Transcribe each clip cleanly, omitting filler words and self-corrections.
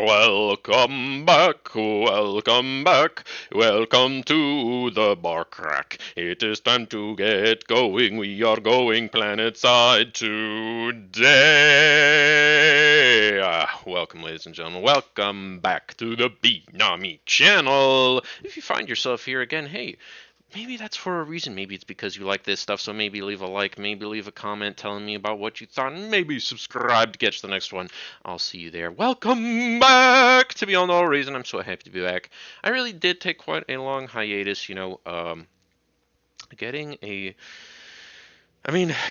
Welcome back, welcome back, welcome to the bar crack. It is time to get going. We are going planet side today. Welcome, ladies and gentlemen. Welcome back to the Beanami channel. If you find yourself here again, hey, maybe that's for a reason. Maybe it's because you like this stuff, so maybe leave a like, maybe leave a comment telling me about what you thought, and maybe subscribe to catch the next one. I'll see you there. Welcome back to Beyond All Reason. I'm so happy to be back. I really did take quite a long hiatus, getting a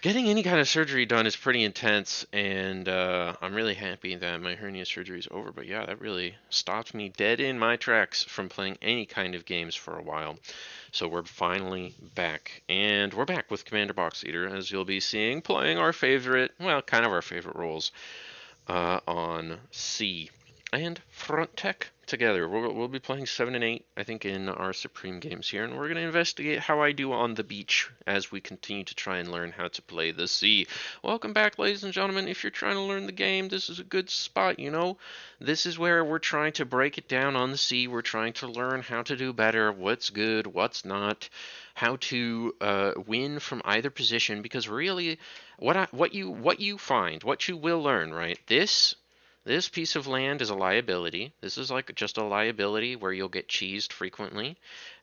getting any kind of surgery done is pretty intense, and I'm really happy that my hernia surgery is over. But yeah, that really stopped me dead in my tracks from playing any kind of games for a while. So we're finally back, and we're back with Commander Box Eater, as you'll be seeing, playing our favorite, well, kind of our favorite roles on C and front tech together. We'll be playing 7 and 8, I think, in our Supreme games here, and we're going to investigate how I do on the beach as we continue to try and learn how to play the sea. Welcome back, ladies and gentlemen. If you're trying to learn the game, this is a good spot, you know? This is where we're trying to break it down on the sea. We're trying to learn how to do better, what's good, what's not, how to win from either position, because really, what you find, what you will learn, right? This piece of land is a liability. This is like just a liability where you'll get cheesed frequently.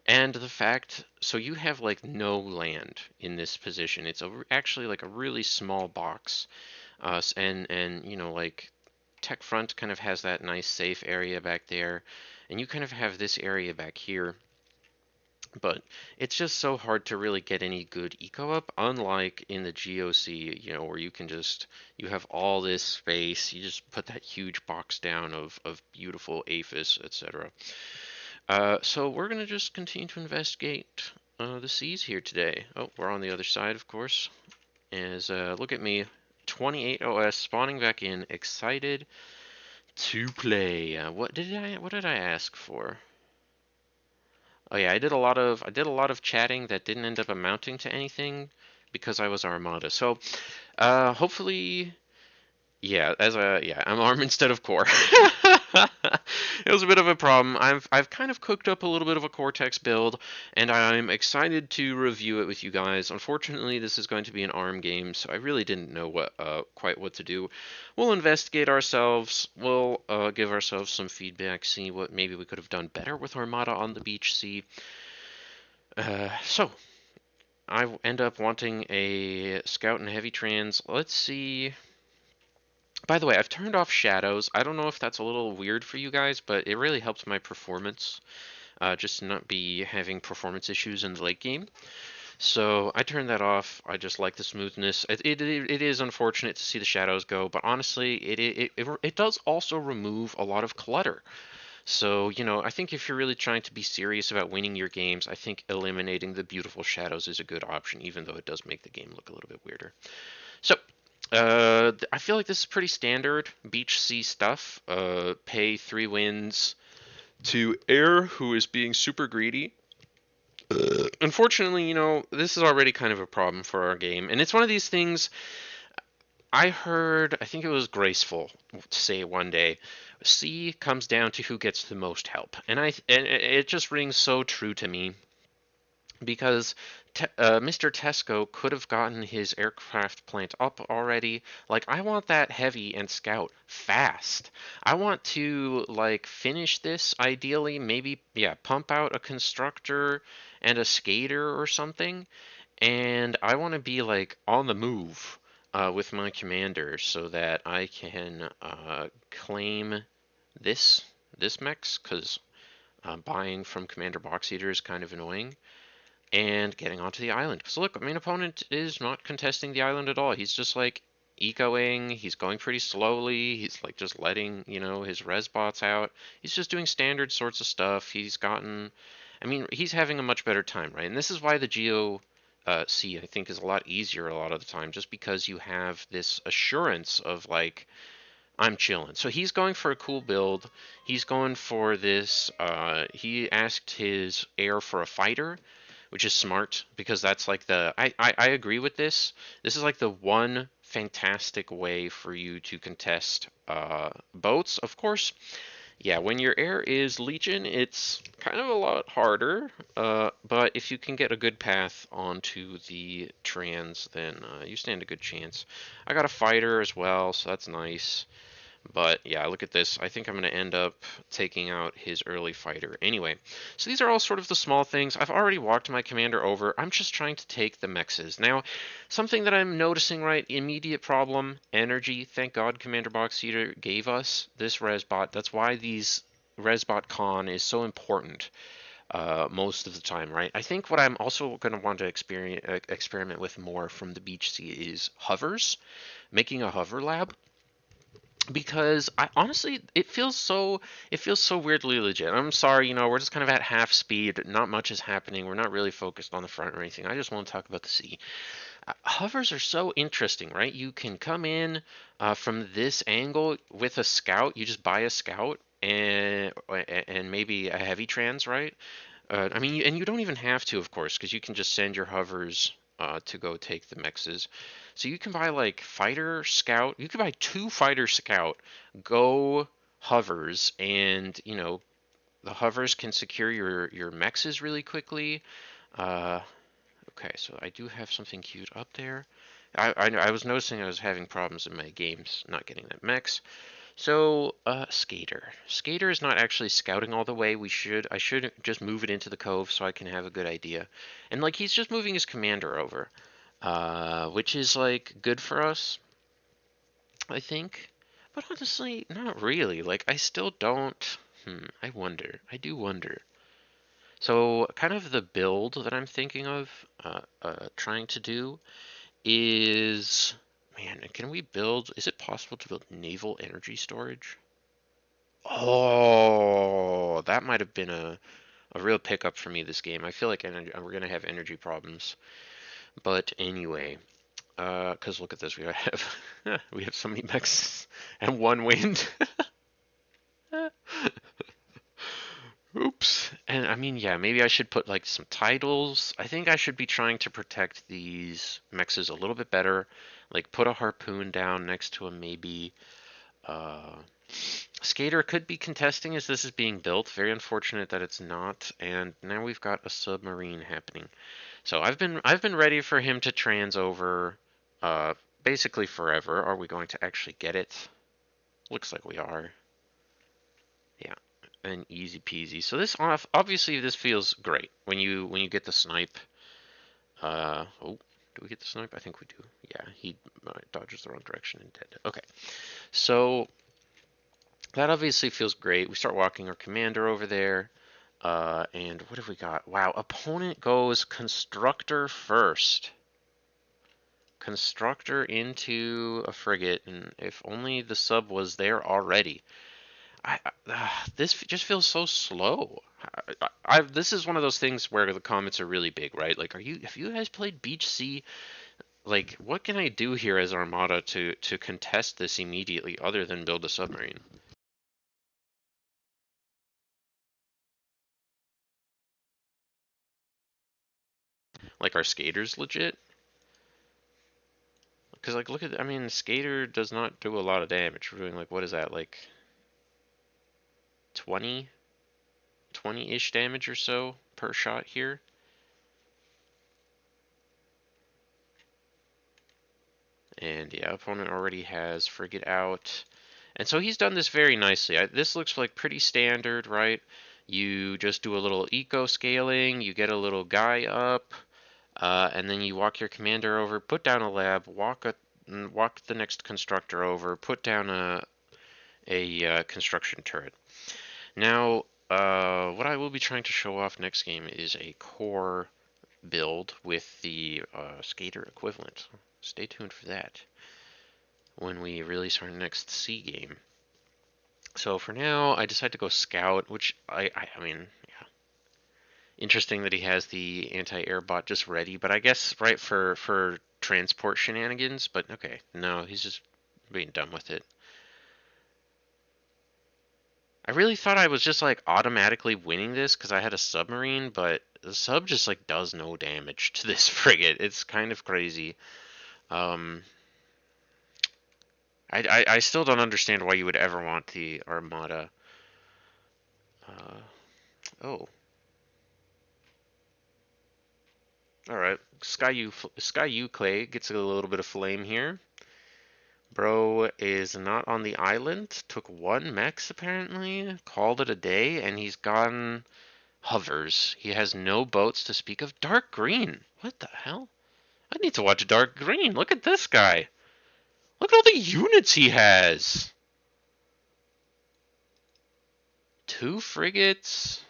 And the fact, so you have like no land in this position. It's actually like a really small box. And like Tech Front kind of has that nice safe area back there. And you kind of have this area back here. But it's just so hard to really get any good eco up, unlike in the GOC, where you have all this space, you just put that huge box down of beautiful aphis, etc. So we're going to just continue to investigate the seas here today. Oh, we're on the other side, of course. Look at me, 28 OS, spawning back in, excited to play. What did I ask for? Oh yeah, I did a lot of chatting that didn't end up amounting to anything because I was Armada. So, hopefully, yeah, I'm arm instead of core. It was a bit of a problem. I've kind of cooked up a little bit of a Cortex build, and I'm excited to review it with you guys. Unfortunately, this is going to be an ARM game, so I really didn't know quite what to do. We'll investigate ourselves. We'll give ourselves some feedback, see what maybe we could have done better with Armada on the beach. See. So I end up wanting a scout and heavy trans. Let's see. By the way, I've turned off shadows. I don't know if that's a little weird for you guys, but it really helps my performance. Just to not be having performance issues in the late game. So I turned that off. I just like the smoothness. It is unfortunate to see the shadows go, but honestly, it does also remove a lot of clutter. So, I think if you're really trying to be serious about winning your games, I think eliminating the beautiful shadows is a good option, even though it does make the game look a little bit weirder. So, I feel like this is pretty standard beach sea stuff. Pay 3 wins to Air, who is being super greedy. Unfortunately, this is already kind of a problem for our game, and it's one of these things. I think it was Graceful say one day, C comes down to who gets the most help, and it just rings so true to me because Mr. Tesco could have gotten his aircraft plant up already. Like, I want that heavy and scout fast. I want to, like, finish this ideally, maybe, yeah, pump out a constructor and a skater or something, and I want to be, like, on the move with my commander so that I can claim this mechs, because buying from Commander Box Eater is kind of annoying, and getting onto the island. Because look, main opponent is not contesting the island at all. He's just like ecoing. He's going pretty slowly. He's like just letting, his res bots out. He's just doing standard sorts of stuff. He's having a much better time, right? And this is why the Geo C, I think, is a lot easier a lot of the time, just because you have this assurance of like, I'm chilling. So he's going for a cool build. He's going for this. He asked his heir for a fighter, which is smart because that's like I agree with this. This is like the one fantastic way for you to contest boats. Of course, Yeah, when your air is Legion, it's kind of a lot harder. But if you can get a good path onto the trans, then you stand a good chance. I got a fighter as well, so that's nice. But yeah, look at this. I think I'm going to end up taking out his early fighter. Anyway, so these are all sort of the small things. I've already walked my commander over. I'm just trying to take the mexes. Now, something that I'm noticing, right, immediate problem, energy. Thank God Commander Box Eater gave us this Resbot. That's why these Resbot Con is so important most of the time, right? I think what I'm also going to want to experiment with more from the Beach Sea is hovers, making a hover lab because I honestly it feels so weirdly legit. I'm sorry, we're just kind of at half speed. Not much is happening. We're not really focused on the front or anything. I just want to talk about the sea. Hovers are so interesting, right? You can come in from this angle with a scout. You just buy a scout and maybe a heavy trans, right? I mean, and you don't even have to, of course, because you can just send your hovers to go take the mexes. So you can buy like fighter scout. You can buy two fighter scout, go hovers, and the hovers can secure your mexes really quickly. Uh, okay, so I do have something queued up there. I was noticing I was having problems in my games not getting that mex. So, Skater. Skater is not actually scouting all the way. I should just move it into the cove so I can have a good idea. And like he's just moving his commander over, which is like good for us, I think. But honestly, not really. Like I still don't. I wonder. I do wonder. So, kind of the build that I'm thinking of, trying to do is, man, can we build? Is it possible to build naval energy storage? Oh, that might have been a real pickup for me this game. I feel like we're gonna have energy problems. But anyway, because look at this, we have we have so many mechs and one wind. Oops. And I mean, yeah, maybe I should put like some titles. I think I should be trying to protect these mexes a little bit better. Like put a harpoon down next to him, maybe. Uh, Skater could be contesting as this is being built. Very unfortunate that it's not. And now we've got a submarine happening. So I've been ready for him to trans over uh basically forever. Are we going to actually get it? Looks like we are. Yeah. And easy peasy. So this obviously this feels great when you get the snipe. Oh, do we get the snipe? I think we do. Yeah, he dodges the wrong direction and dead. Okay. So that obviously feels great. We start walking our commander over there. And what have we got? Wow, opponent goes constructor first. Constructor into a frigate, and if only the sub was there already. This just feels so slow. This is one of those things where the comments are really big, right? Like, have you guys played Beach Sea? Like, what can I do here as Armada to contest this immediately, other than build a submarine? Like, are skaters legit? Because like, look at, I mean, skater does not do a lot of damage. We're doing like, what is that, like 20, 20-ish damage or so per shot here. And yeah, opponent already has frigate out. And so he's done this very nicely. This looks like pretty standard, right? You just do a little eco scaling, you get a little guy up, and then you walk your commander over, put down a lab, walk the next constructor over, put down a construction turret. Now, what I will be trying to show off next game is a core build with the skater equivalent. Stay tuned for that when we release our next C game. So for now, I decided to go scout, which I mean, yeah, interesting that he has the anti-air bot just ready, but I guess right for transport shenanigans. But okay, no, he's just being dumb with it. I really thought I was just like automatically winning this because I had a submarine, but the sub just like does no damage to this frigate. It's kind of crazy. Um, I still don't understand why you would ever want the Armada. Oh, all right. Sky Clay gets a little bit of flame here. Bro is not on the island. Took one Mex apparently. Called it a day, and he's gone hovers. He has no boats to speak of. Dark green. What the hell? I need to watch Dark Green. Look at this guy. Look at all the units he has. 2 frigates,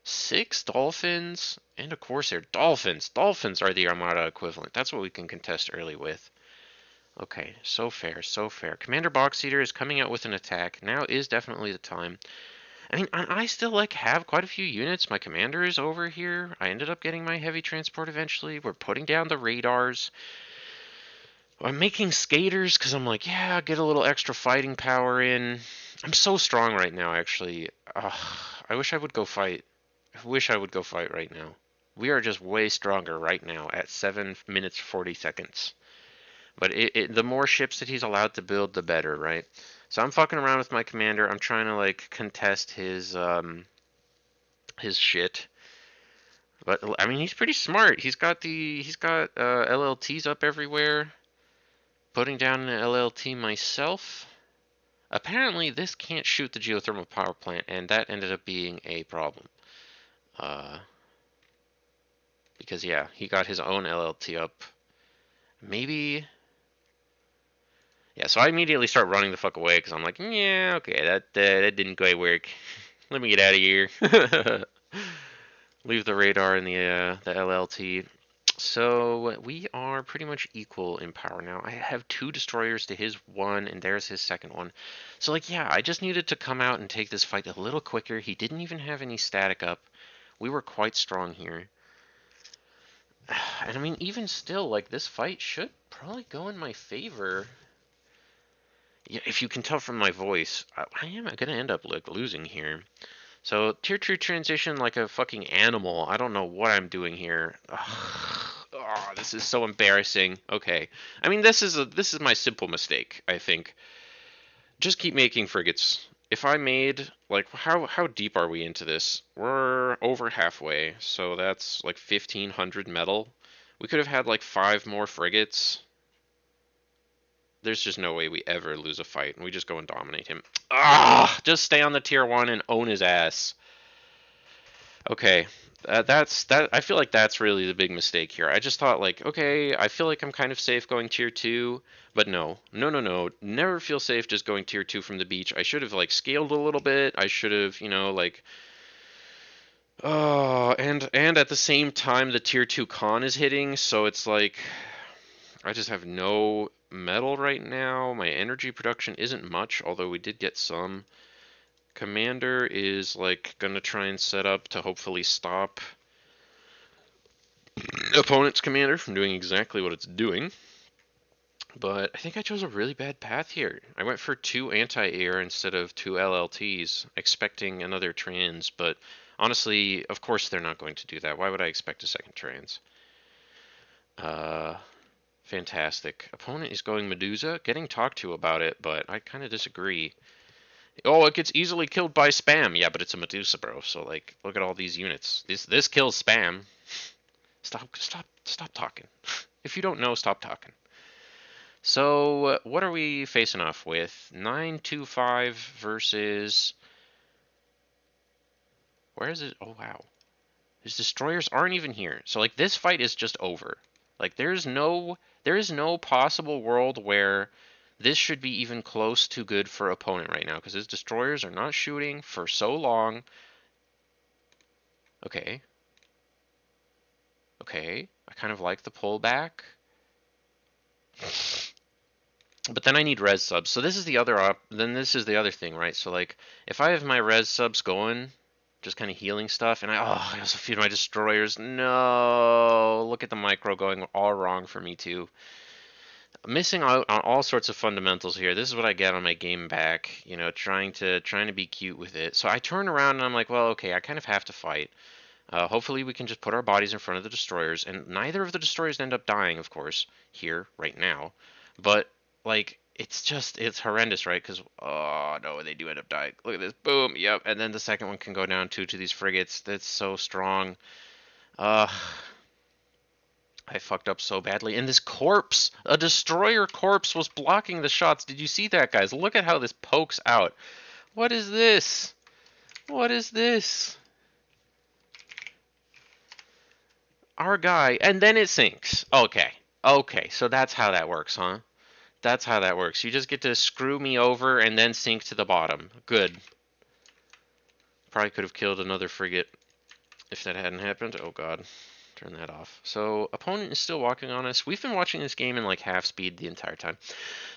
6 dolphins, and a corsair. Dolphins. Dolphins are the Armada equivalent. That's what we can contest early with. Okay, so fair, so fair. Commander Box Eater is coming out with an attack. Now is definitely the time. I mean, I still like have quite a few units. My commander is over here. I ended up getting my heavy transport eventually. We're putting down the radars. I'm making skaters because I'm like, yeah, get a little extra fighting power in. I'm so strong right now, actually. I wish I would go fight. I wish I would go fight right now. We are just way stronger right now at 7 minutes 40 seconds. But the more ships that he's allowed to build, the better, right? So I'm fucking around with my commander. I'm trying to like contest his shit. But I mean, he's pretty smart. He's got LLTs up everywhere. Putting down an LLT myself. Apparently, this can't shoot the geothermal power plant, and that ended up being a problem. Because, yeah, he got his own LLT up. Maybe... Yeah, so I immediately start running the fuck away, because I'm like, yeah, okay, that didn't quite work. Let me get out of here. Leave the radar in the LLT. So we are pretty much equal in power now. I have 2 destroyers to his 1, and there's his second one. So like, yeah, I just needed to come out and take this fight a little quicker. He didn't even have any static up. We were quite strong here. And I mean, even still, like, this fight should probably go in my favor. Yeah, if you can tell from my voice, I am going to end up like losing here. So tier 2 transition like a fucking animal. I don't know what I'm doing here. Oh, this is so embarrassing. Okay. I mean, this is my simple mistake, I think. Just keep making frigates. If I made like how deep are we into this? We're over halfway. So that's like 1500 metal. We could have had like 5 more frigates. There's just no way we ever lose a fight, and we just go and dominate him. Ah, just stay on the tier 1 and own his ass. Okay, that. I feel like that's really the big mistake here. I just thought like, okay, I feel like I'm kind of safe going tier 2, but no, no, no, no. Never feel safe just going tier 2 from the beach. I should have like scaled a little bit. I should have, like. Oh, and at the same time the tier 2 con is hitting, so it's like I just have no metal right now. My energy production isn't much, although we did get some. Commander is like gonna try and set up to hopefully stop opponent's commander from doing exactly what it's doing. But I think I chose a really bad path here. I went for 2 anti-air instead of 2 LLTs, expecting another trans, but honestly, of course they're not going to do that. Why would I expect a second trans? Fantastic. Opponent is going Medusa, getting talked to about it, but I kind of disagree. Oh, it gets easily killed by spam. Yeah, but it's a Medusa, bro. So like, look at all these units. This kills spam. Stop talking. If you don't know, stop talking. So what are we facing off with? 925 versus. Where is it? Oh wow, his destroyers aren't even here. So like, this fight is just over. Like, there is no possible world where this should be even close to good for opponent right now, because his destroyers are not shooting for so long. Okay. Okay. I kind of like the pullback. But then I need res subs. So this is the other this is the other thing, right? So like, if I have my res subs going, just kind of healing stuff, and I also feed my destroyers. No, look at the micro going all wrong for me too. Missing out on all sorts of fundamentals here. This is what I get on my game back, trying to be cute with it. So I turn around and I'm like, well, okay, I kind of have to fight. Hopefully we can just put our bodies in front of the destroyers, and neither of the destroyers end up dying, of course, here right now. But like, it's horrendous, right? Because, oh no, they do end up dying. Look at this, boom, yep. And then the second one can go down too to these frigates. That's so strong. Uh, I fucked up so badly. And this corpse, a destroyer corpse, was blocking the shots. Did you see that, guys? Look at how this pokes out. What is this? What is this? Our guy, and then it sinks. Okay. Okay, so that's how that works, huh? That's how that works. You just get to screw me over and then sink to the bottom. Good. Probably could have killed another frigate if that hadn't happened. Oh god. Turn that off. So, opponent is still walking on us. We've been watching this game in like half speed the entire time.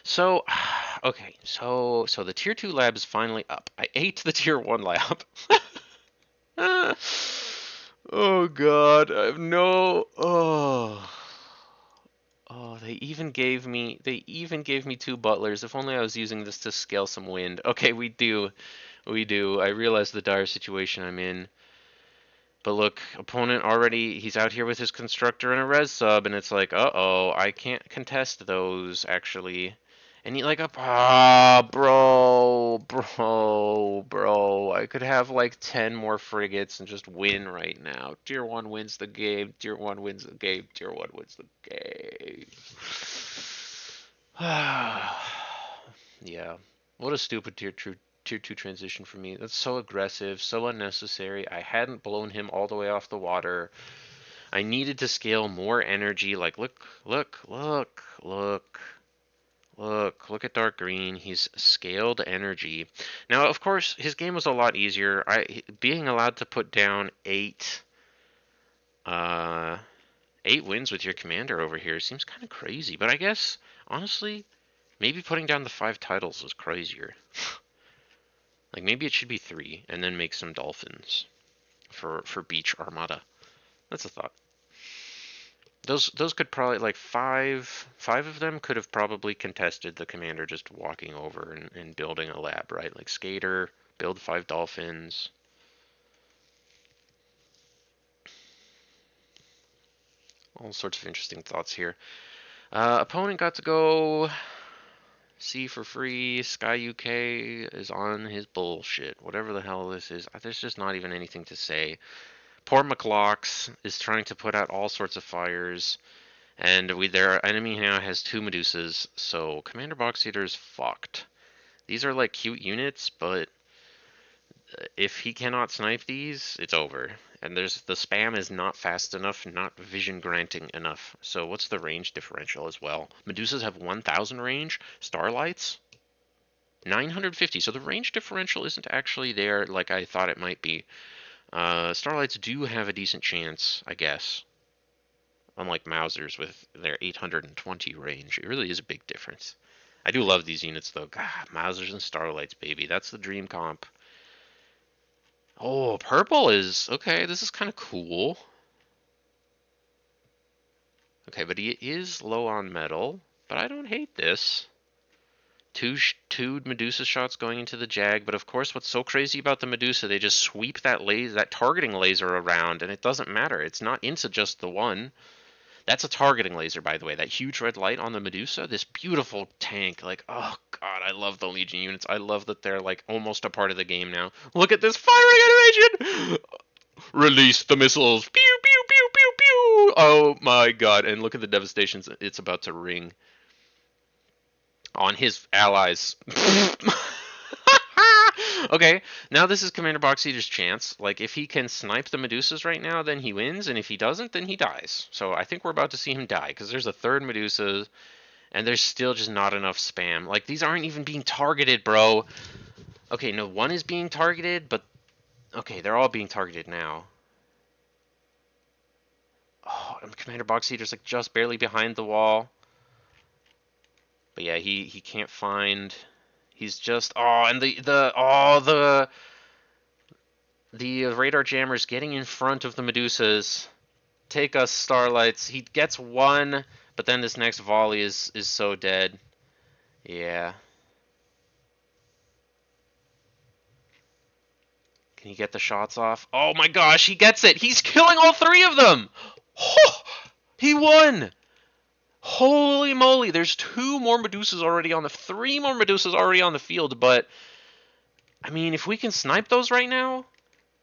So, okay. So the tier 2 lab is finally up. I ate the tier 1 lab. Oh god. I have no... Oh... Oh, they even gave me two butlers. If only I was using this to scale some wind. Okay, we do. We do. I realize the dire situation I'm in. But look, opponent already, he's out here with his constructor and a res sub, and it's like, uh-oh, I can't contest those, actually. And he like, bro, I could have like 10 more frigates and just win right now. Tier 1 wins the game, tier 1 wins the game, tier 1 wins the game. Yeah, what a stupid tier 2 transition for me. That's so aggressive, so unnecessary. I hadn't blown him all the way off the water. I needed to scale more energy. Like, look at dark green. He's scaled energy. Now, of course, his game was a lot easier. Being allowed to put down uh, 8 wins with your commander over here seems kind of crazy. But I guess, honestly, maybe putting down the 5 titles was crazier. Like, maybe it should be 3, and then make some dolphins for Beach Armada. That's a thought. Those could probably, like, five of them could have probably contested the commander just walking over and building a lab, right? Like, Skater, build 5 dolphins. All sorts of interesting thoughts here. Opponent got to go C for free. Sky UK is on his bullshit. Whatever the hell this is. There's just not even anything to say. Poor McLox is trying to put out all sorts of fires. And their enemy now has 2 Medusas. So Commander Box Eater is fucked. These are like cute units, but if he cannot snipe these, it's over. And the spam is not fast enough, not vision granting enough. So what's the range differential as well? Medusas have 1000 range, Starlights 950. So the range differential isn't actually there like I thought it might be. Starlights do have a decent chance, I guess. Unlike Mausers with their 820 range. It really is a big difference. I do love these units though. God, Mausers and Starlights, baby. That's the dream comp. Oh, purple is... Okay, this is kind of cool. Okay, but he is low on metal. But I don't hate this. Two Medusa shots going into the Jag, but of course what's so crazy about the Medusa, they just sweep that targeting laser around, and it doesn't matter. It's not into just the one. That's a targeting laser, by the way. That huge red light on the Medusa, this beautiful tank. Like, oh god, I love the Legion units. I love that they're like almost a part of the game now. Look at this firing animation! Release the missiles. Pew, pew, pew, pew, pew. Oh my god, and look at the devastations it's about to ring on his allies. Okay, now this is Commander Box Eater's chance. Like, if he can snipe the Medusas right now, then he wins, and if he doesn't, then he dies. So I think we're about to see him die, because there's a third Medusa, and there's still just not enough spam. Like, these aren't even being targeted, bro. Okay, no, one is being targeted, but... Okay, they're all being targeted now. Oh, and Commander Box Eater's, like, just barely behind the wall. But yeah, he can't find... He's just... Oh, and the radar jammer's getting in front of the Medusas. Take us, Starlights. He gets one, but then this next volley is so dead. Yeah. Can he get the shots off? Oh my gosh, he gets it! He's killing all 3 of them! Oh, he won! Holy moly, there's two more Medusas already on the, three more Medusas already on the field, but, I mean, if we can snipe those right now,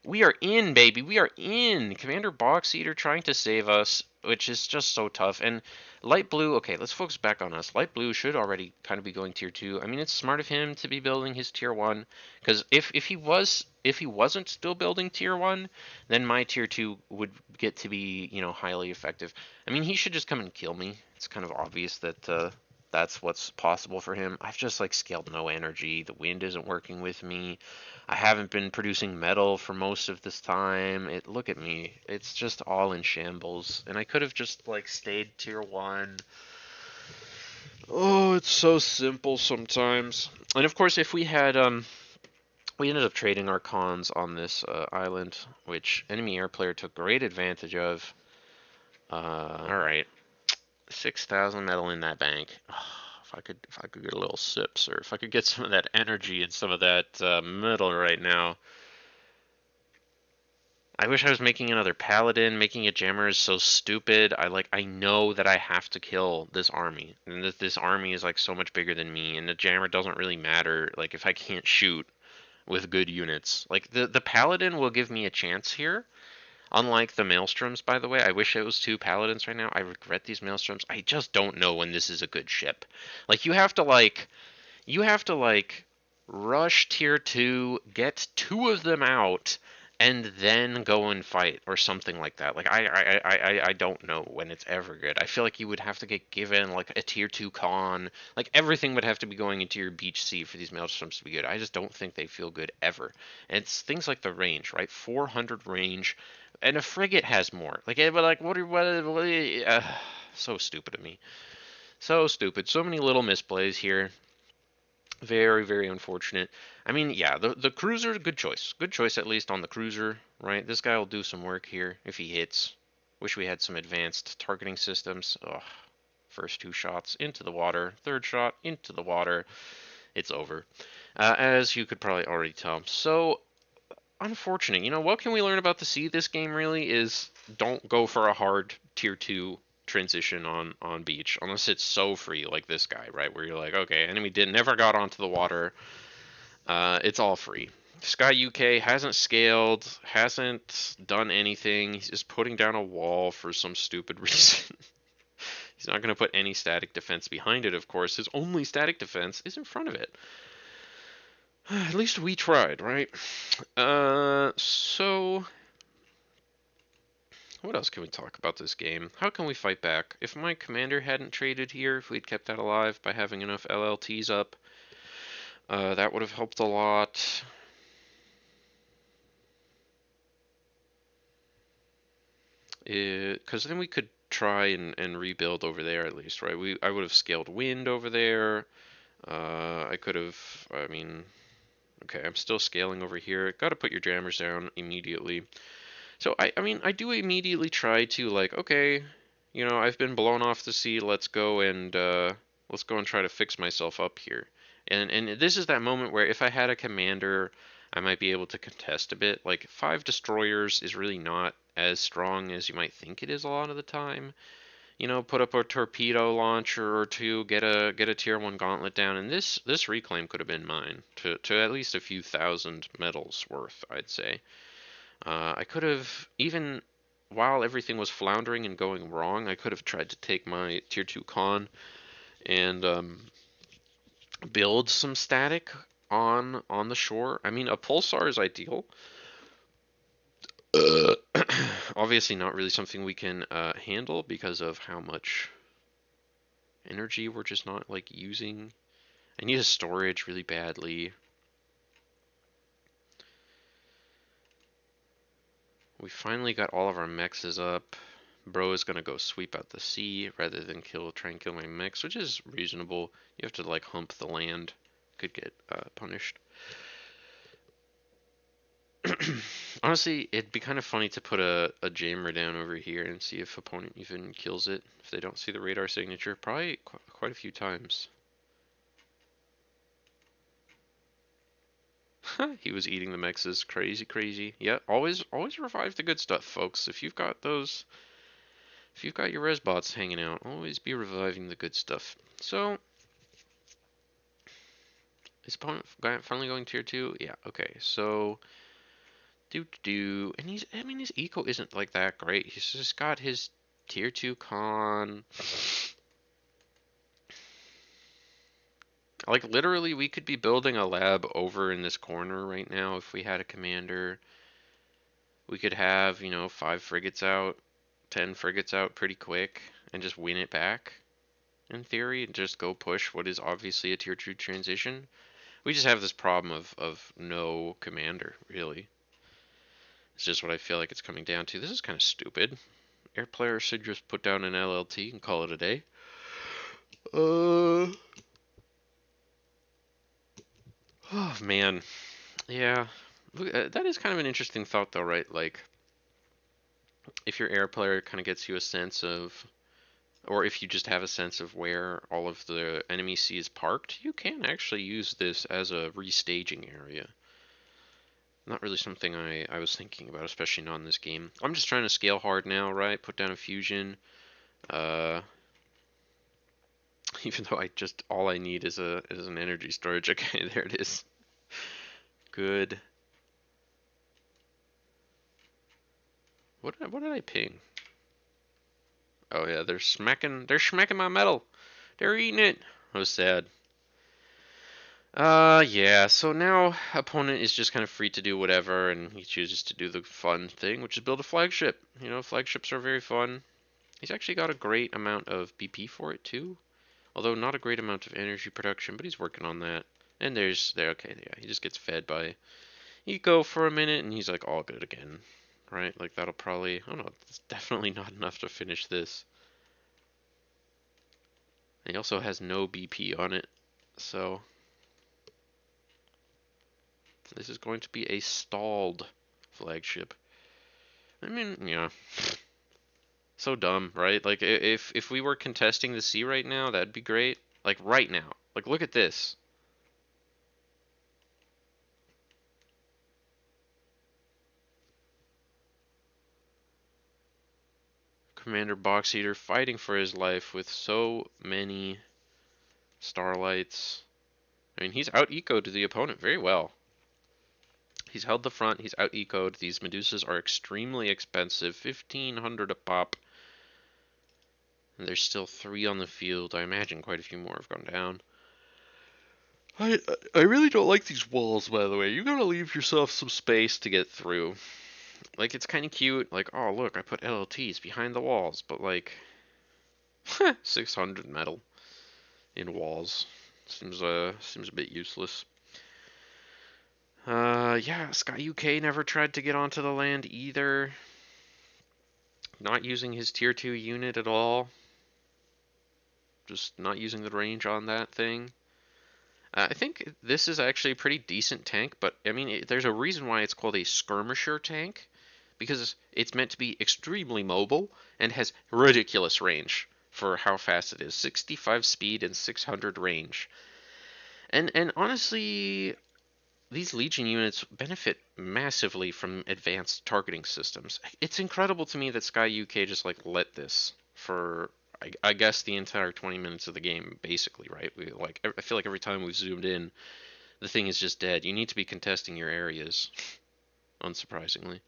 we are in, baby. We are in. Commander Box Eater trying to save us, which is just so tough. And Light Blue, okay, let's focus back on us. Light Blue should already kind of be going tier 2. I mean, it's smart of him to be building his tier 1, because if he wasn't still building tier 1, then my tier 2 would get to be, you know, highly effective. I mean, he should just come and kill me. It's kind of obvious that that's what's possible for him. I've just like scaled no energy. The wind isn't working with me. I haven't been producing metal for most of this time. Look at me. It's just all in shambles. And I could have just like stayed tier 1. Oh, it's so simple sometimes. And of course, if we had we ended up trading our cons on this island, which enemy air player took great advantage of. All right. 6,000 metal in that bank. If I could get a little sips, or if I could get some of that energy and some of that metal right now. I wish I was making another paladin. Making a jammer is so stupid. I know that I have to kill this army, and this army is like so much bigger than me, and the jammer doesn't really matter. Like if I can't shoot with good units, like the paladin will give me a chance here. Unlike the maelstroms, by the way, I wish it was two paladins right now. I regret these maelstroms. I just don't know when this is a good ship. Like you have to like rush tier 2, get two of them out, and then go and fight or something like that. Like I don't know when it's ever good. I feel like you would have to get given like a tier 2 con. Like everything would have to be going into your beach sea for these maelstroms to be good. I just don't think they feel good ever. And it's things like the range, right? 400 range, and a frigate has more. Like, but like so stupid of me. So stupid. So many little misplays here. Very, very unfortunate. I mean, yeah, the cruiser, good choice. Good choice at least on the cruiser, right? This guy will do some work here if he hits. Wish we had some advanced targeting systems. Ugh. First two shots into the water. Third shot into the water. It's over. As you could probably already tell. So, unfortunate. You know, what can we learn about the sea this game really is don't go for a hard tier 2 transition on beach unless it's so free like this guy, right? Where you're like, okay, enemy did never got onto the water. It's all free. Sky UK hasn't scaled, hasn't done anything. He's just putting down a wall for some stupid reason. He's not going to put any static defense behind it, of course. His only static defense is in front of it. At least we tried, right? So what else can we talk about this game? How can we fight back? If my commander hadn't traded here, if we'd kept that alive by having enough LLTs up, that would have helped a lot. Because then we could try and rebuild over there at least, right? I would have scaled wind over there. I could have, I mean, okay, I'm still scaling over here. Got to put your jammers down immediately. So I mean, I do immediately try to like, okay, you know, I've been blown off the sea. Let's go and try to fix myself up here. And this is that moment where if I had a commander, I might be able to contest a bit. Like 5 destroyers is really not as strong as you might think it is a lot of the time. You know, put up a torpedo launcher or two, get a tier 1 gauntlet down, and this reclaim could have been mine to at least a few thousand medals worth, I'd say. I could have, even while everything was floundering and going wrong, I could have tried to take my tier 2 con and build some static on the shore. I mean, a pulsar is ideal. Obviously not really something we can handle because of how much energy we're just not like using. I need a storage really badly. We finally got all of our mexes up. Bro is gonna go sweep out the sea rather than try and kill my mechs, which is reasonable. You have to like hump the land. Could get punished. Honestly, it'd be kind of funny to put a jammer down over here and see if opponent even kills it if they don't see the radar signature. Probably quite a few times. He was eating the mexes. Crazy, crazy. Yeah, always revive the good stuff, folks. If you've got those If you've got your res bots hanging out, always be reviving the good stuff. So, is opponent finally going tier 2? Yeah, okay. So, and I mean, his eco isn't like that great. He's just got his tier 2 con. Like, literally, we could be building a lab over in this corner right now if we had a commander. We could have, 5 frigates out, 10 frigates out pretty quick, and just win it back, in theory, and just go push what is obviously a tier 2 transition. We just have this problem of no commander, really. It's just what I feel like it's coming down to. This is kind of stupid. Air players should just put down an LLT and call it a day. Oh man, yeah. Look, that is kind of an interesting thought, though, right? Like, if your air player kind of gets you a sense of, or if you just have a sense of where all of the enemy C is parked, you can actually use this as a restaging area. Not really something I was thinking about, especially not in this game. I'm just trying to scale hard now, right? Put down a fusion. Uh, even though all I need is an energy storage. Okay, there it is. Good. What did I ping? Oh yeah, they're smacking my metal. They're eating it. I was sad. Yeah, so now opponent is just kind of free to do whatever, and he chooses to do the fun thing, which is build a flagship. Flagships are very fun. He's actually got a great amount of BP for it too, although not a great amount of energy production, but he's working on that. And okay, yeah, he just gets fed by eco for a minute, and he's like all good again, right? Like that'll probably, oh no, it's definitely not enough to finish this. And he also has no BP on it, so this is going to be a stalled flagship. I mean, yeah. So dumb, right? Like if we were contesting the sea right now, that'd be great. Like right now. Like look at this. Commander Box Eater fighting for his life with so many starlights. I mean, he's out ecoed the opponent very well. He's held the front, he's out ecoed. These Medusas are extremely expensive, 1,500 a pop. And there's still 3 on the field. I imagine quite a few more have gone down. I really don't like these walls, by the way. You gotta leave yourself some space to get through. Like, it's kind of cute. Like, oh, look, I put LLTs behind the walls. But, like, 600 metal in walls. Seems a bit useless. Yeah, Sky UK never tried to get onto the land either. Not using his tier 2 unit at all. Just not using the range on that thing. I think this is actually a pretty decent tank, but I mean, there's a reason why it's called a skirmisher tank, because it's meant to be extremely mobile and has ridiculous range for how fast it is. 65 speed and 600 range. And honestly, these Legion units benefit massively from advanced targeting systems. It's incredible to me that Sky UK just like let this for I guess the entire 20 minutes of the game, basically, right? I feel like every time we've zoomed in, the thing is just dead. You need to be contesting your areas, unsurprisingly.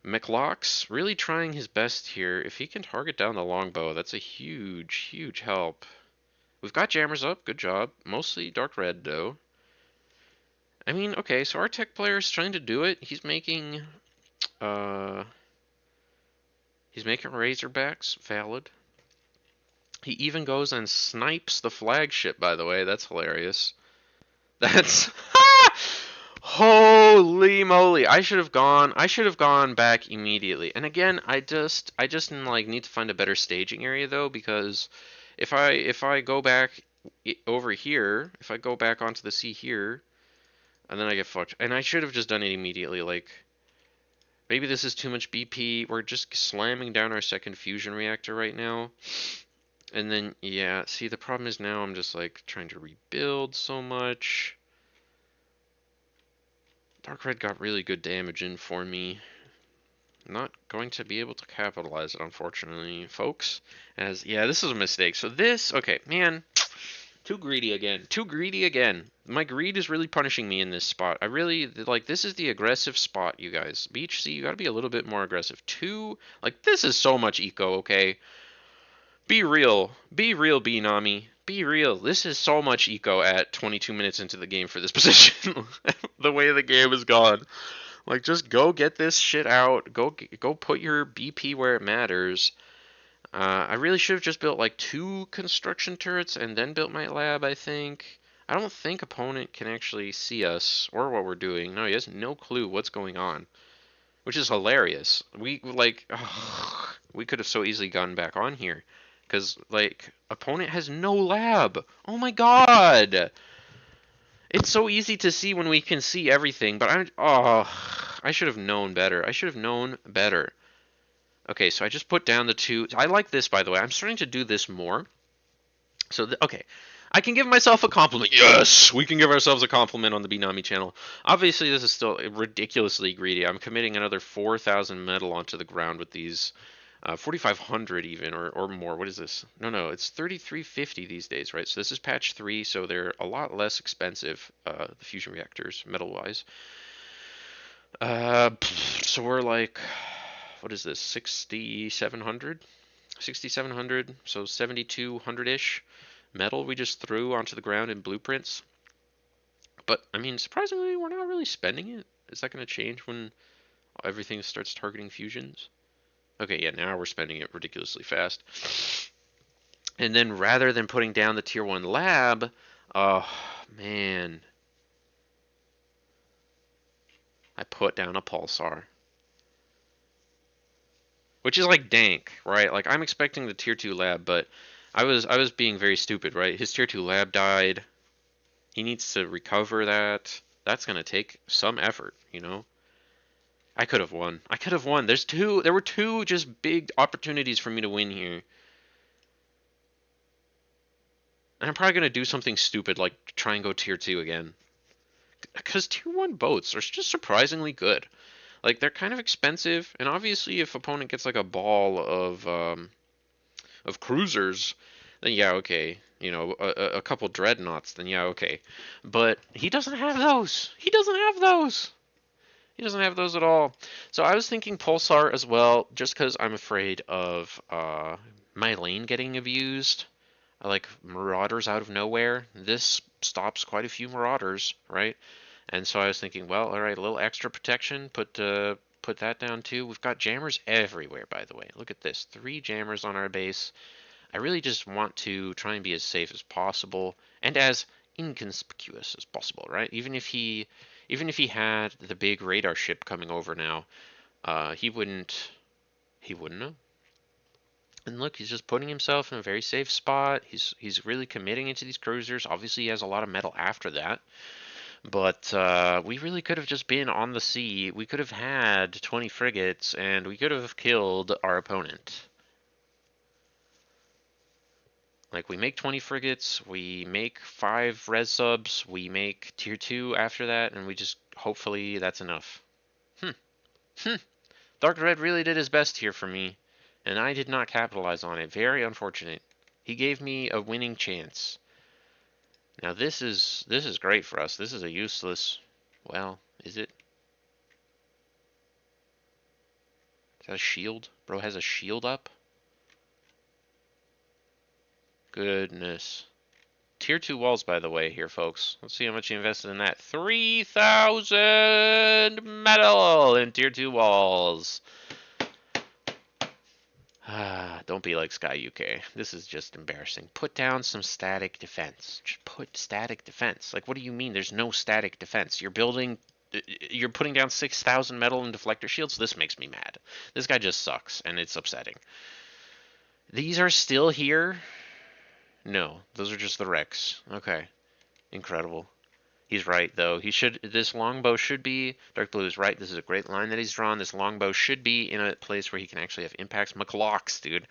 McLox really trying his best here. If he can target down the longbow, that's a huge, huge help. We've got jammers up, good job. Mostly dark red, though. I mean, okay, so our tech player is trying to do it. Uh, he's making Razorbacks valid. He even goes and snipes the flagship, by the way. That's hilarious. That's holy moly. I should have gone back immediately. And again, I just like need to find a better staging area though, because if I go back over here, if I go back onto the sea here, and then I get fucked. And I should have just done it immediately. Like, maybe this is too much BP. We're just slamming down our second fusion reactor right now. And then, yeah, see, the problem is now I'm just, like, trying to rebuild so much. Dark Red got really good damage in for me. Not going to be able to capitalize it, unfortunately, folks. Yeah, this is a mistake. So this, okay, man, too greedy again. Too greedy again. My greed is really punishing me in this spot. I really, like, this is the aggressive spot, you guys. Beach C, you gotta be a little bit more aggressive. Like, this is so much eco, okay? Be real. Be real, Nami. Be real. This is so much eco at 22 minutes into the game for this position. The way the game is gone. Like, just go get this shit out. Go put your BP where it matters. I really should have just built like 2 construction turrets and then built my lab, I think. I don't think opponent can actually see us or what we're doing. No, he has no clue what's going on, which is hilarious. We like we could have so easily gotten back on here because like opponent has no lab. Oh my god. It's so easy to see when we can see everything, but I should have known better. I should have known better. Okay, so I just put down the 2. I like this, by the way. I'm starting to do this more. So, okay. I can give myself a compliment. Yes! We can give ourselves a compliment on the Binami channel. Obviously, this is still ridiculously greedy. I'm committing another 4,000 metal onto the ground with these. 4,500 even, or more. What is this? No, it's 3,350 these days, right? So this is patch 3, so they're a lot less expensive, the fusion reactors, metal-wise. So we're like, what is this, 6,700? 6,700, so 7,200-ish metal we just threw onto the ground in blueprints. But, I mean, surprisingly, we're not really spending it. Is that going to change when everything starts targeting fusions? Okay, yeah, now we're spending it ridiculously fast. And then rather than putting down the tier 1 lab, oh, man. I put down a pulsar. Which is like dank, right? Like I'm expecting the tier 2 lab, but I was being very stupid, right? His tier 2 lab died. He needs to recover that. That's going to take some effort, you know? I could have won. I could have won. There were 2 just big opportunities for me to win here. And I'm probably going to do something stupid like try and go tier 2 again. Because tier 1 boats are just surprisingly good. Like they're kind of expensive, and obviously if opponent gets like a ball of cruisers, then yeah, okay. You know, a couple dreadnoughts, then yeah, okay. But he doesn't have those. He doesn't have those. He doesn't have those at all. So I was thinking Pulsar as well, just because I'm afraid of my lane getting abused. I like Marauders out of nowhere. This stops quite a few Marauders, right? And so I was thinking, well, all right, a little extra protection. Put that down too. We've got jammers everywhere, by the way. Look at this, 3 jammers on our base. I really just want to try and be as safe as possible and as inconspicuous as possible, right? Even if he had the big radar ship coming over now, he wouldn't know. And look, he's just putting himself in a very safe spot. He's really committing into these cruisers. Obviously, he has a lot of metal after that. But we really could have just been on the sea. We could have had 20 frigates, and we could have killed our opponent. Like, we make 20 frigates, we make 5 res subs, we make tier 2 after that, and we just, hopefully, that's enough. Dark Red really did his best here for me, and I did not capitalize on it. Very unfortunate. He gave me a winning chance. Now this is great for us. This is a useless, well, is it? Is that a shield? Bro has a shield up? Goodness. Tier 2 walls, by the way, here, folks. Let's see how much he invested in that. 3,000 metal in Tier 2 walls. Don't be like Sky UK. This is just embarrassing. Put down some static defense. Just put static defense. Like, what do you mean there's no static defense? You're putting down 6,000 metal and deflector shields? This makes me mad. This guy just sucks, and it's upsetting. These are still here? No, those are just the wrecks. Okay. Incredible. He's right, though. This longbow should be, Dark Blue is right, this is a great line that he's drawn. This longbow should be in a place where he can actually have impacts. McLocks, dude.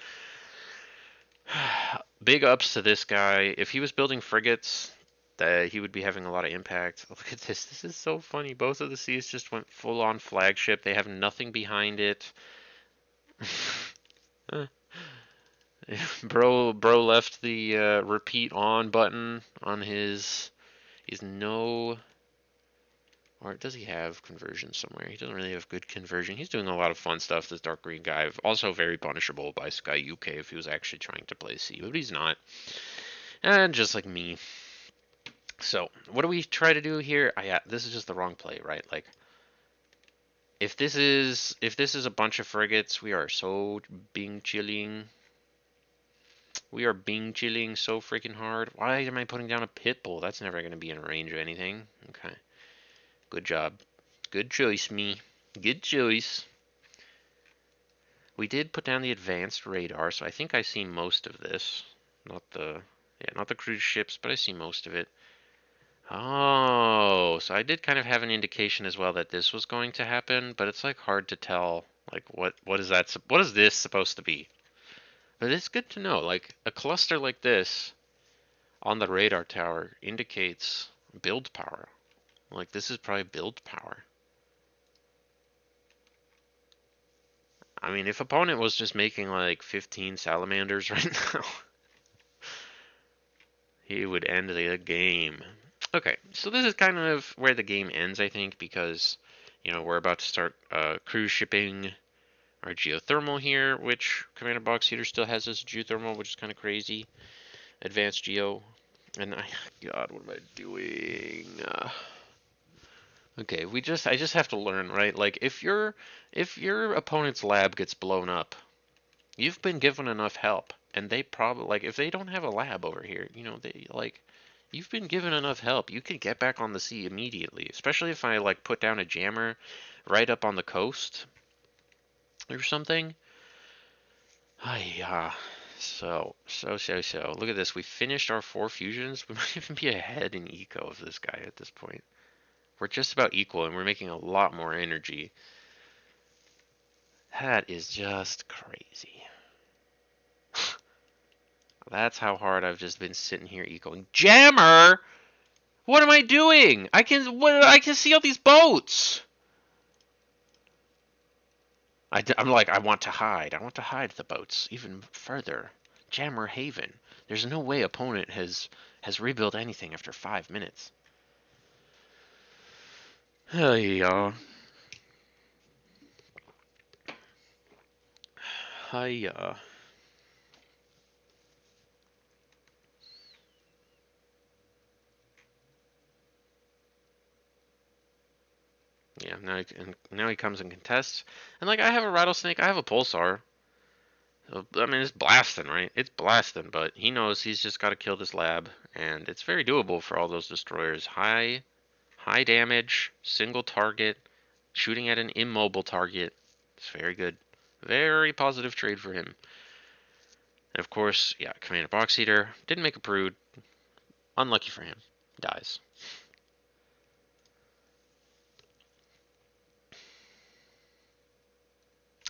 Big ups to this guy. If he was building frigates, he would be having a lot of impact. Look at this. This is so funny. Both of the C's just went full on flagship. They have nothing behind it. Bro left the repeat on button on his no, or does he have conversion somewhere? He doesn't really have good conversion. He's doing a lot of fun stuff, this dark green guy. Also very punishable by Sky UK if he was actually trying to play C, but he's not. And just like me. So what do we try to do here? Yeah, this is just the wrong play, right? Like if this is a bunch of frigates, we are so Bing chilling. We are Bing chilling so freaking hard. Why am I putting down a pit bull? That's never going to be in range of anything. Okay. Good job. Good choice, me. Good choice. We did put down the advanced radar, so I think I see most of this. Not the cruise ships, but I see most of it. Oh, so I did kind of have an indication as well that this was going to happen, but it's like hard to tell like what is that what is this supposed to be? But it's good to know like a cluster like this on the radar tower indicates build power. Like this is probably build power. I mean, if opponent was just making like 15 salamanders right now, he would end the game. Okay, so this is kind of where the game ends, I think, because, you know, we're about to start cruise shipping our geothermal here, which Commander Box Heater still has as geothermal, which is kind of crazy. Advanced geo. And God, what am I doing? Okay, I just have to learn, right? Like, if your opponent's lab gets blown up, you've been given enough help, and they probably, like, if they don't have a lab over here, you know, they, like, you've been given enough help. You can get back on the sea immediately, especially if I, like, put down a jammer right up on the coast or something. Yeah. So. Look at this. We finished our 4 fusions. We might even be ahead in eco of this guy at this point. We're just about equal, and we're making a lot more energy. That is just crazy. That's how hard I've just been sitting here ecoing. Jammer! What am I doing? I can see all these boats. I'm like, I want to hide. I want to hide the boats even further. Jammer Haven. There's no way opponent has rebuilt anything after 5 minutes. Hiya. Hiya. Yeah, now he comes and contests. And like I have a rattlesnake, I have a pulsar. So, I mean, it's blasting, right? It's blasting, but he knows he's just got to kill this lab, and it's very doable for all those destroyers. High damage, single target, shooting at an immobile target. It's very good. Very positive trade for him. And of course, yeah, Commander Box Eater didn't make a brood. Unlucky for him. Dies.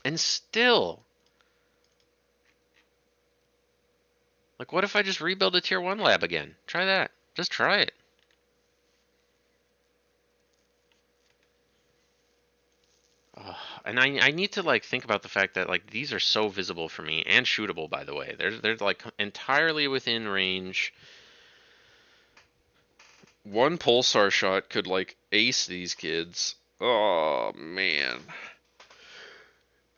And still, like, what if I just rebuild a tier 1 lab again? Try that. Just try it. And I need to like think about the fact that like these are so visible for me and shootable, by the way. They're like entirely within range. One pulsar shot could like ace these kids. Oh man.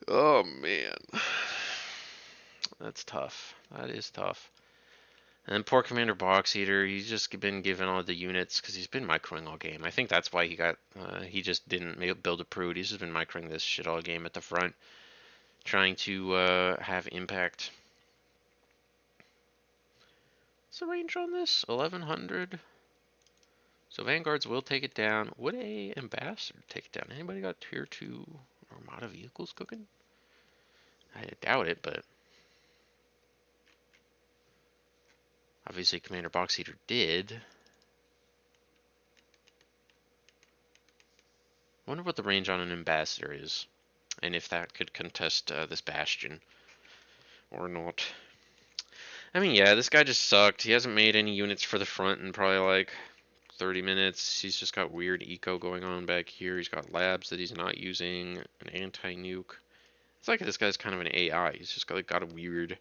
Oh man. That's tough. That is tough. And then poor Commander Box Eater, he's just been given all the units because he's been microing all game. I think that's why he just didn't build a Prude. He's just been microing this shit all game at the front, trying to have impact. What's the range on this? 1100. So Vanguards will take it down. Would a Ambassador take it down? Anybody got tier 2 Armada vehicles cooking? I doubt it, but obviously Commander Box Eater did. Wonder what the range on an Ambassador is, and if that could contest this Bastion or not. I mean, yeah, this guy just sucked. He hasn't made any units for the front in probably like 30 minutes. He's just got weird eco going on back here. He's got labs that he's not using, an anti-nuke. It's like this guy's kind of an AI. He's just got a weird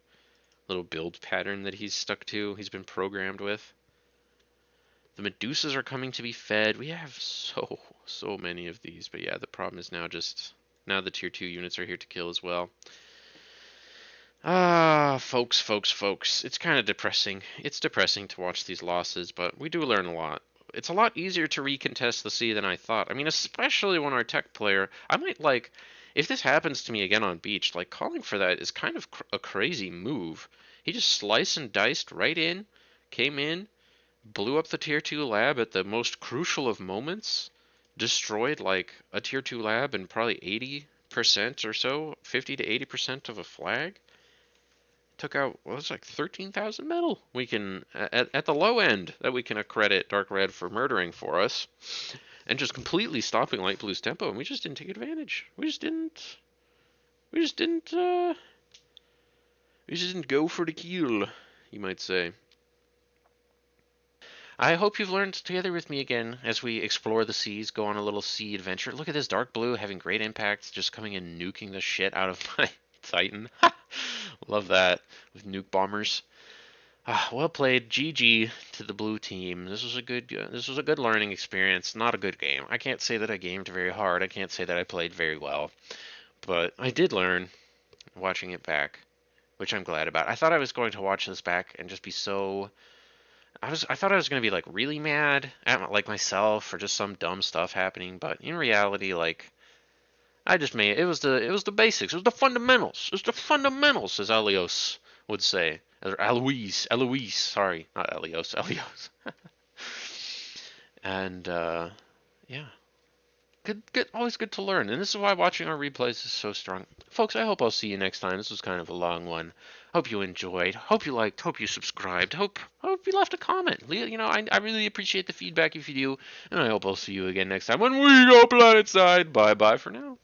little build pattern that he's stuck to. He's been programmed with. The Medusas are coming to be fed. We have so many of these. But yeah, the problem is now the tier 2 units are here to kill as well. Ah, folks. It's kind of depressing. It's depressing to watch these losses, but we do learn a lot. It's a lot easier to recontest the sea than I thought. I mean, especially when our tech player, I might like, if this happens to me again on beach, like calling for that is kind of a crazy move. He just sliced and diced right in, came in, blew up the tier 2 lab at the most crucial of moments, destroyed like a tier 2 lab and probably 80% or so, 50 to 80% of a flag. Took out, well, it's like 13,000 metal. We can, at the low end, that we can accredit Dark Red for murdering for us, and just completely stopping Light Blue's tempo, and we just didn't take advantage. We just didn't, we just didn't go for the kill, you might say. I hope you've learned together with me again as we explore the seas, go on a little sea adventure. Look at this Dark Blue having great impact, just coming and nuking the shit out of my Titan. Love that, with nuke bombers. Well played. GG to the blue team. This was a good learning experience. Not a good game. I can't say that I gamed very hard. I can't say that I played very well, but I did learn watching it back, which I'm glad about. I thought I was going to watch this back and just be so I thought I was going to be like really mad at like myself for just some dumb stuff happening, but in reality like I just made it was the basics. It was the fundamentals. It was the fundamentals, as Elios would say. Or Eloise, sorry, not Elios. And yeah, good, always good to learn. And this is why watching our replays is so strong, folks. I hope I'll see you next time. This was kind of a long one. Hope you enjoyed. Hope you liked. Hope you subscribed. Hope you left a comment. You know, I really appreciate the feedback if you do. And I hope I'll see you again next time when we go planet side. Bye bye for now.